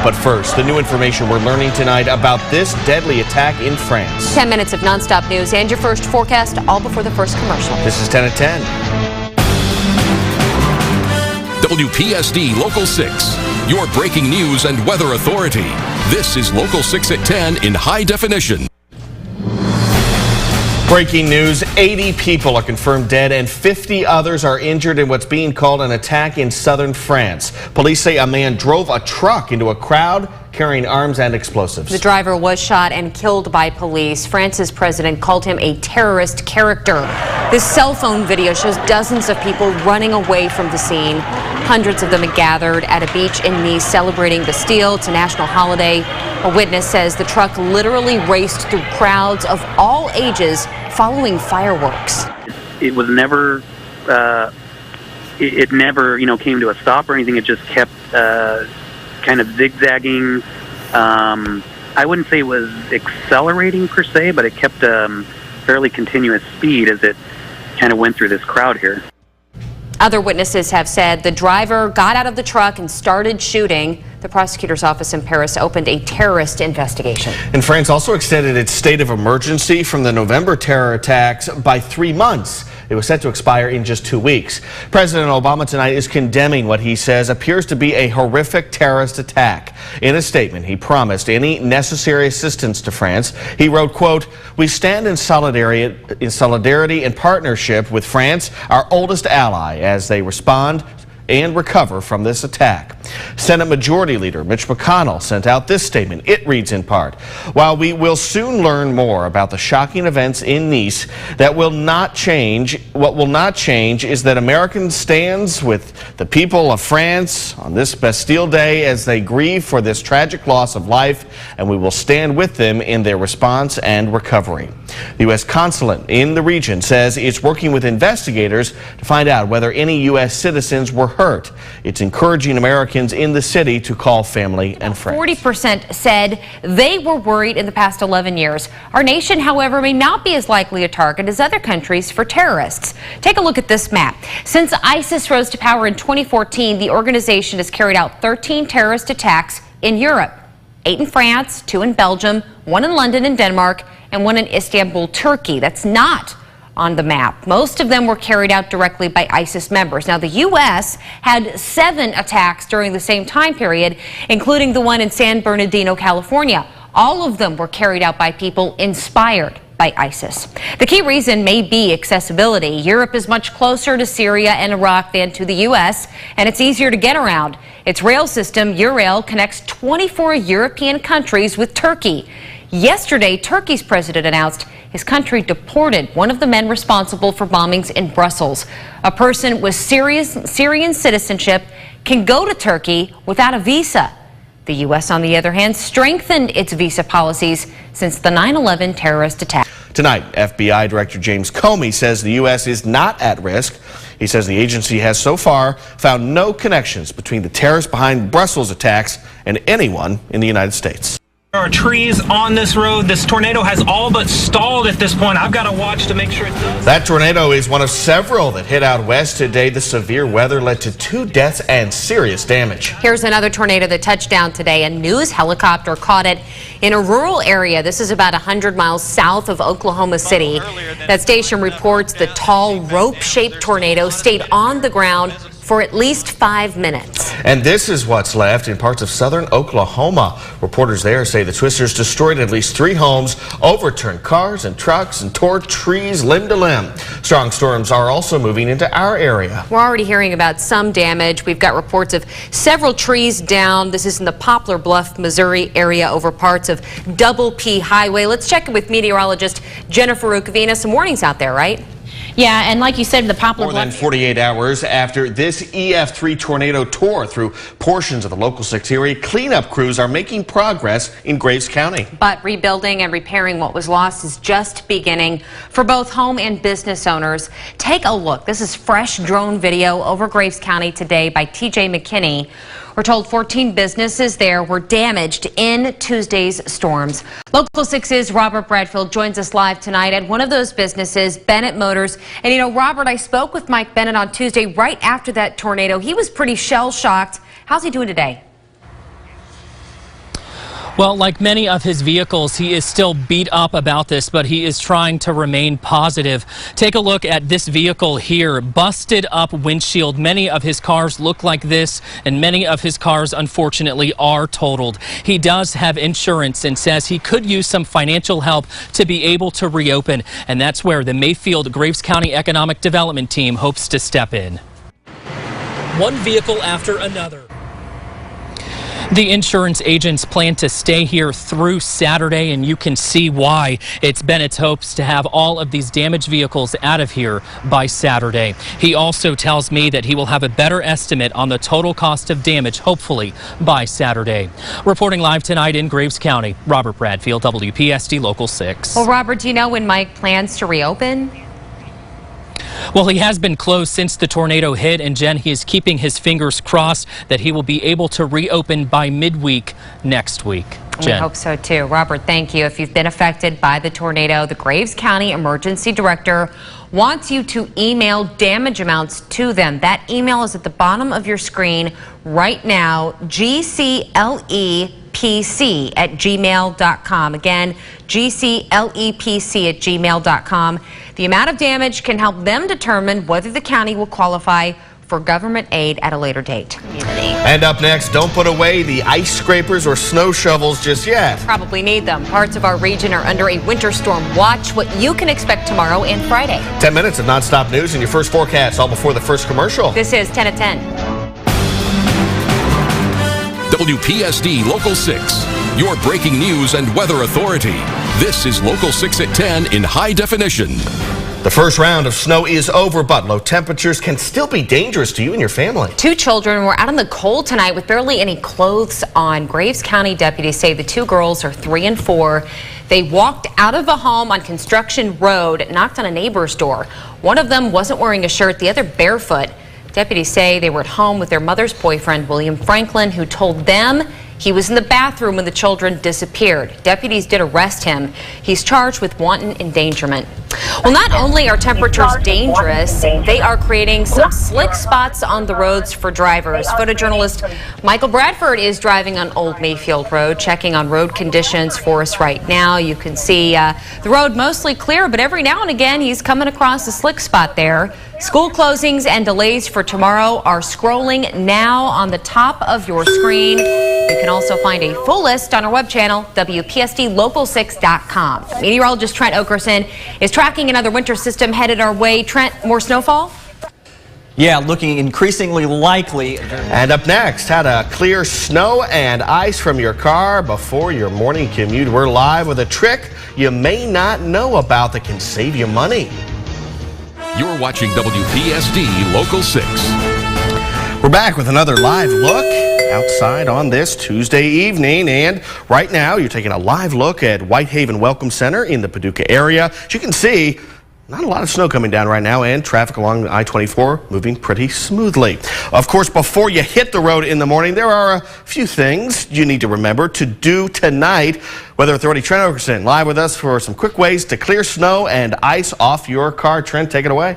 But first, the new information we're learning tonight about this deadly attack in France. 10 minutes of nonstop news and your first forecast, all before the first commercial. This is 10 at 10. WPSD Local 6, your breaking news and weather authority. This is Local 6 at 10 in high definition. Breaking news, 80 people are confirmed dead and 50 others are injured in what's being called an attack in southern France. Police say a man drove a truck into a crowd carrying arms and explosives. The driver was shot and killed by police. France's president called him a terrorist character. This cell phone video shows dozens of people running away from the scene. Hundreds of them had gathered at a beach in Nice celebrating Bastille. It's a national holiday. A witness says the truck literally raced through crowds of all ages following fireworks. It was never, it never, came to a stop or anything. It just kept kind of zigzagging. I wouldn't say it was accelerating per se, but it kept fairly continuous speed as it kind of went through this crowd here. Other witnesses have said the driver got out of the truck and started shooting. The prosecutor's office in Paris opened a terrorist investigation. And France also extended its state of emergency from the November terror attacks by 3 months. It was set to expire in just 2 weeks. President Obama tonight is condemning what he says appears to be a horrific terrorist attack. In a statement, he promised any necessary assistance to France. He wrote, quote, "We stand in solidarity and partnership with France, our oldest ally, as they respond and recover from this attack." Senate Majority Leader Mitch McConnell sent out this statement. It reads in part, "While we will soon learn more about the shocking events in Nice, what will not change is that America stands with the people of France on this Bastille Day as they grieve for this tragic loss of life, and we will stand with them in their response and recovery." The U.S. consulate in the region says it's working with investigators to find out whether any U.S. citizens were hurt. It's encouraging Americans in the city to call family and friends. 40% said they were worried in the past 11 years. Our nation, however, may not be as likely a target as other countries for terrorists. Take a look at this map. Since ISIS rose to power in 2014, the organization has carried out 13 terrorist attacks in Europe. 8 in France, 2 in Belgium, 1 in London and Denmark, and 1 in Istanbul, Turkey. That's not on the map. Most of them were carried out directly by ISIS members. Now, the U.S. had 7 attacks during the same time period, including the one in San Bernardino, California. All of them were carried out by people inspired by ISIS. The key reason may be accessibility. Europe is much closer to Syria and Iraq than to the U.S., and it's easier to get around. Its rail system, Eurail, connects 24 European countries with Turkey. Yesterday, Turkey's president announced his country deported one of the men responsible for bombings in Brussels. A person with Syrian citizenship can go to Turkey without a visa. The U.S., on the other hand, strengthened its visa policies since the 9/11 terrorist attack. Tonight, FBI Director James Comey says the U.S. is not at risk. He says the agency has so far found no connections between the terrorists behind Brussels attacks and anyone in the United States. There are trees on this road. This tornado has all but stalled at this point. I've got to watch to make sure it does. That tornado is one of several that hit out west today. The severe weather led to 2 deaths and serious damage. Here's another tornado that touched down today. A news helicopter caught it in a rural area. This is about 100 miles south of Oklahoma City. That station reports the tall rope-shaped tornado stayed on the ground for at least 5 minutes. And this is what's left in parts of southern Oklahoma. Reporters there say the twisters destroyed at least 3 homes, overturned cars and trucks, and tore trees limb to limb. Strong storms are also moving into our area. We're already hearing about some damage. We've got reports of several trees down. This is in the Poplar Bluff, Missouri area over parts of Double P Highway. Let's check in with meteorologist Jennifer Rukavina. Some warnings out there, right? Yeah, and like you said, the Poplar More Bluff. than 48 hours after this EF3 tornado tore through portions of the Local 6 area, cleanup crews are making progress in Graves County. But rebuilding and repairing what was lost is just beginning for both home and business owners. Take a look. This is fresh drone video over Graves County today by TJ McKinney. We're told 14 businesses there were damaged in Tuesday's storms. Local 6's Robert Bradfield joins us live tonight at one of those businesses, Bennett Motors. And you know, Robert, I spoke with Mike Bennett on Tuesday right after that tornado. He was pretty shell-shocked. How's he doing today? Well, like many of his vehicles, he is still beat up about this, but he is trying to remain positive. Take a look at this vehicle here, busted up windshield. Many of his cars look like this, and many of his cars, unfortunately, are totaled. He does have insurance and says he could use some financial help to be able to reopen, and that's where the Mayfield Graves County Economic Development Team hopes to step in. One vehicle after another. The insurance agents plan to stay here through Saturday, and you can see why. It's Bennett's hopes to have all of these damaged vehicles out of here by Saturday. He also tells me that he will have a better estimate on the total cost of damage, hopefully, by Saturday. Reporting live tonight in Graves County, Robert Bradfield, WPSD Local 6. Well, Robert, do you know when Mike plans to reopen? Well, he has been closed since the tornado hit, and Jen, he is keeping his fingers crossed that he will be able to reopen by midweek next week. Jen. We hope so too. Robert, thank you. If you've been affected by the tornado, the Graves County Emergency Director wants you to email damage amounts to them. That email is at the bottom of your screen right now, gclepc@gmail.com. Again, gclepc@gmail.com. The amount of damage can help them determine whether the county will qualify for government aid at a later date. And up next, don't put away the ice scrapers or snow shovels just yet. Probably need them. Parts of our region are under a winter storm watch. What you can expect tomorrow and Friday. 10 minutes of nonstop news and your first forecast, all before the first commercial. This is 10 at 10. WPSD Local 6, your breaking news and weather authority. This is Local 6 at 10 in high definition. The first round of snow is over, but low temperatures can still be dangerous to you and your family. 2 children were out in the cold tonight with barely any clothes on. Graves County deputies say the 2 girls are 3 and 4. They walked out of a home on Construction Road, knocked on a neighbor's door. One of them wasn't wearing a shirt, the other barefoot. Deputies say they were at home with their mother's boyfriend, William Franklin, who told them he was in the bathroom when the children disappeared. Deputies did arrest him. He's charged with wanton endangerment. Well, not only are temperatures dangerous, they are creating some slick spots on the roads for drivers. Photojournalist Michael Bradford is driving on Old Mayfield Road, checking on road conditions for us right now. You can see the road mostly clear, but every now and again he's coming across a slick spot there. School closings and delays for tomorrow are scrolling now on the top of your screen. You can also find a full list on our web channel, WPSDLocal6.com. Meteorologist Trent Okerson is tracking another winter system headed our way. Trent, more snowfall? Yeah, looking increasingly likely. And up next, how to clear snow and ice from your car before your morning commute. We're live with a trick you may not know about that can save you money. You're watching WPSD Local 6. We're back with another live look outside on this Tuesday evening, and right now you're taking a live look at Whitehaven Welcome Center in the Paducah area. As you can see, not a lot of snow coming down right now, and traffic along I-24 moving pretty smoothly. Of course, before you hit the road in the morning, there are a few things you need to remember to do tonight. Weather Authority Trent Okerson live with us for some quick ways to clear snow and ice off your car. Trent, take it away.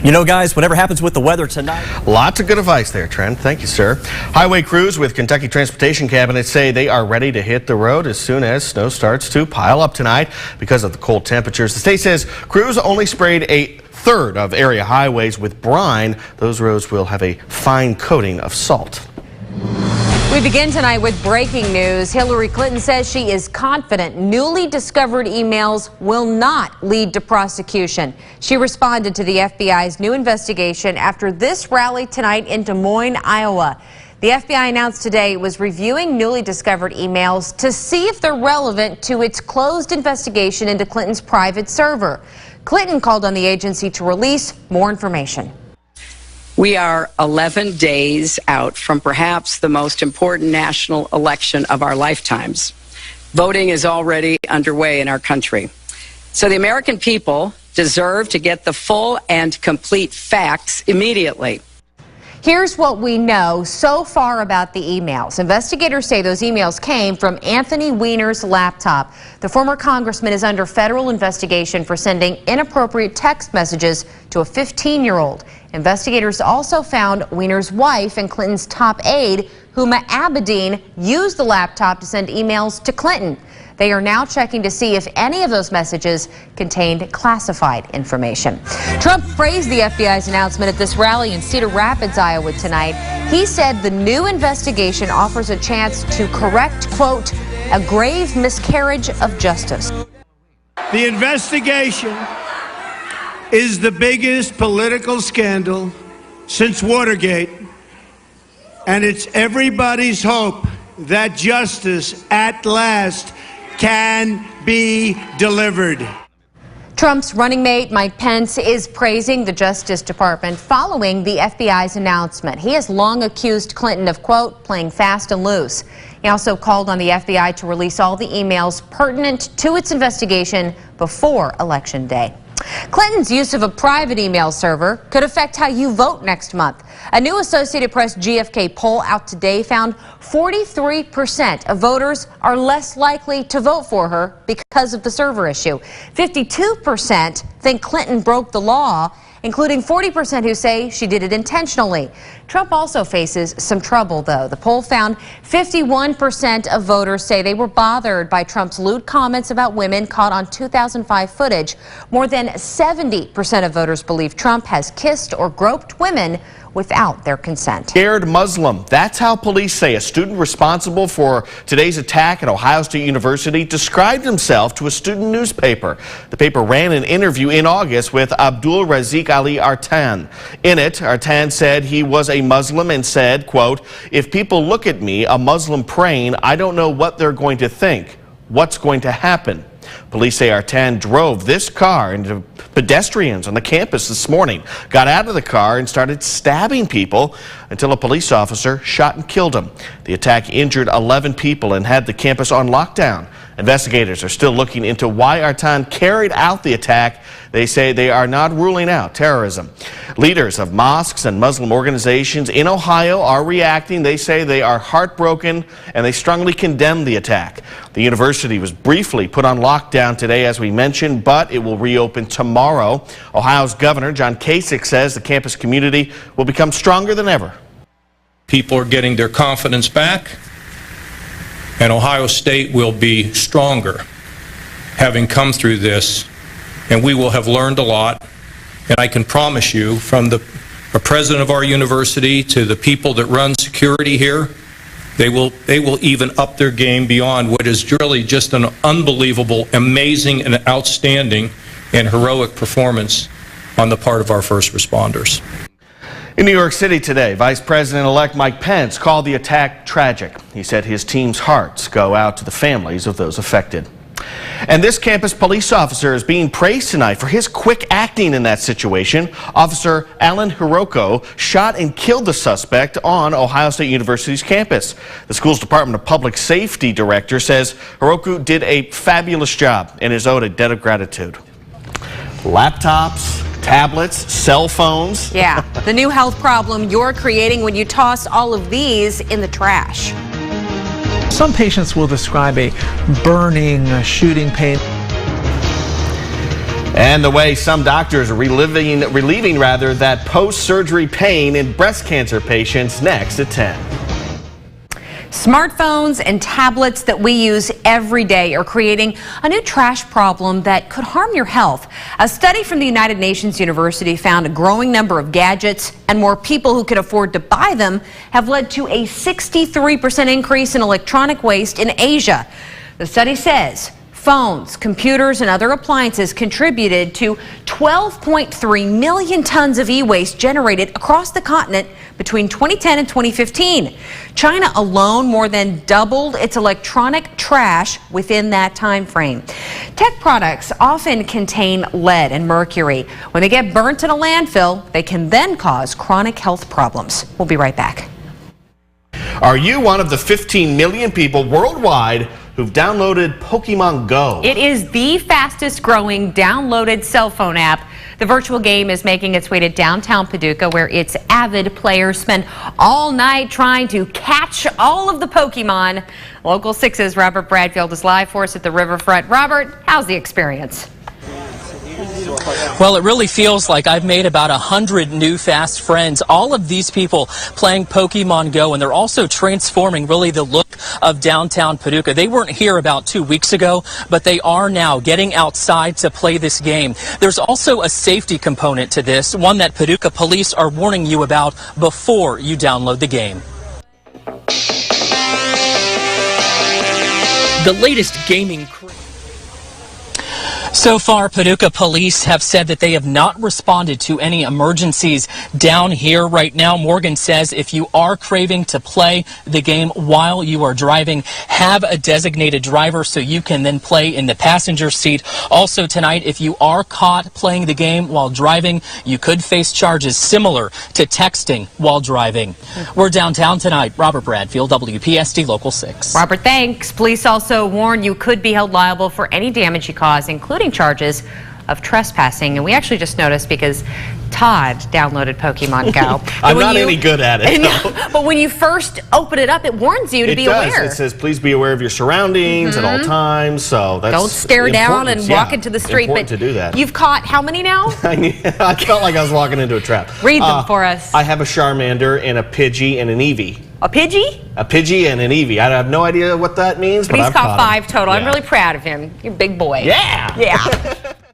You know, guys, whatever happens with the weather tonight. Lots of good advice there, Trent. Thank you, sir. Highway crews with Kentucky Transportation Cabinet say they are ready to hit the road as soon as snow starts to pile up tonight because of the cold temperatures. The state says crews only sprayed a third of area highways with brine. Those roads will have a fine coating of salt. We begin tonight with breaking news. Hillary Clinton says she is confident newly discovered emails will not lead to prosecution. She responded to the FBI's new investigation after this rally tonight in Des Moines, Iowa. The FBI announced today it was reviewing newly discovered emails to see if they're relevant to its closed investigation into Clinton's private server. Clinton called on the agency to release more information. We are 11 days out from perhaps the most important national election of our lifetimes. Voting is already underway in our country. So the American people deserve to get the full and complete facts immediately. Here's what we know so far about the emails. Investigators say those emails came from Anthony Weiner's laptop. The former congressman is under federal investigation for sending inappropriate text messages to a 15-year-old. Investigators also found Weiner's wife and Clinton's top aide, Huma Abedin, used the laptop to send emails to Clinton. They are now checking to see if any of those messages contained classified information. Trump praised the FBI's announcement at this rally in Cedar Rapids, Iowa tonight. He said the new investigation offers a chance to correct, quote, a grave miscarriage of justice. The investigation is the biggest political scandal since Watergate, and it's everybody's hope that justice at last can be delivered. Trump's running mate, Mike Pence, is praising the Justice Department following the FBI's announcement. He has long accused Clinton of, quote, playing fast and loose. He also called on the FBI to release all the emails pertinent to its investigation before Election Day. Clinton's use of a private email server could affect how you vote next month. A new Associated Press GFK poll out today found 43% of voters are less likely to vote for her because of the server issue. 52% think Clinton broke the law, including 40% who say she did it intentionally. Trump also faces some trouble, though. The poll found 51% of voters say they were bothered by Trump's lewd comments about women caught on 2005 footage. More than 70% of voters believe Trump has kissed or groped women without their consent. Scared Muslim. That's how police say a student responsible for today's attack at Ohio State University described himself to a student newspaper. The paper ran an interview in August with Abdul Razik Ali Artan. In it, Artan said he was a Muslim and said, quote, if people look at me, a Muslim praying, I don't know what they're going to think. What's going to happen? Police say Artan drove this car into pedestrians on the campus this morning, got out of the car and started stabbing people until a police officer shot and killed him. The attack injured 11 people and had the campus on lockdown. Investigators are still looking into why Artan carried out the attack. They say they are not ruling out terrorism. Leaders of mosques and Muslim organizations in Ohio are reacting. They say they are heartbroken and they strongly condemn the attack. The university was briefly put on lockdown today, as we mentioned, but it will reopen tomorrow. Ohio's Governor John Kasich says the campus community will become stronger than ever. People are getting their confidence back, and Ohio State will be stronger having come through this, and we will have learned a lot. And I can promise you, from the president of our university to the people that run security here, they will even up their game beyond what is really just an unbelievable, amazing, and outstanding and heroic performance on the part of our first responders. In New York City today, Vice President-elect Mike Pence called the attack tragic. He said his team's hearts go out to the families of those affected. And this campus police officer is being praised tonight for his quick acting in that situation. Officer Alan Hiroko shot and killed the suspect on Ohio State University's campus. The school's Department of Public Safety director says Hiroko did a fabulous job and is owed a debt of gratitude. Laptops, tablets, cell phones. Yeah, the new health problem you're creating when you toss all of these in the trash. Some patients will describe a burning, shooting pain. And the way some doctors are relieving that post-surgery pain in breast cancer patients next at 10. Smartphones and tablets that we use every day are creating a new trash problem that could harm your health. A study from the United Nations University found a growing number of gadgets and more people who could afford to buy them have led to a 63% increase in electronic waste in Asia. The study says phones, computers, and other appliances contributed to 12.3 million tons of e-waste generated across the continent between 2010 and 2015. China alone more than doubled its electronic trash within that time frame. Tech products often contain lead and mercury. When they get burnt in a landfill, they can then cause chronic health problems. We'll be right back. Are you one of the 15 million people worldwide who've downloaded Pokemon Go? It is the fastest growing downloaded cell phone app. The virtual game is making its way to downtown Paducah, where its avid players spend all night trying to catch all of the Pokemon. Local 6's Robert Bradfield is live for us at the riverfront. Robert, how's the experience? Well, it really feels like I've made about 100 new fast friends. All of these people playing Pokemon Go, and they're also transforming really the look of downtown Paducah. They weren't here about 2 weeks ago, but they are now getting outside to play this game. There's also a safety component to this, one that Paducah police are warning you about before you download the game. The latest gaming craze. So far, Paducah police have said that they have not responded to any emergencies down here right now. Morgan says if you are craving to play the game while you are driving, have a designated driver so you can then play in the passenger seat. Also tonight, if you are caught playing the game while driving, you could face charges similar to texting while driving. We're downtown tonight. Robert Bradfield, WPSD Local 6. Robert, thanks. Police also warn you could be held liable for any damage you cause, including charges of trespassing. And we actually just noticed because Todd downloaded Pokemon Go. I'm not any good at it. But when you first open it up, it warns you to be aware. It says, please be aware of your surroundings at all times. So that's don't stare down and walk into the street. Important to do that. You've caught how many now? I felt like I was walking into a trap. Read them for us. I have a Charmander and a Pidgey and an Eevee. A Pidgey? A Pidgey and an Eevee. I have no idea what that means, but he's I've caught 5 him. total. Yeah. I'm really proud of him. You're a big boy. Yeah. Yeah.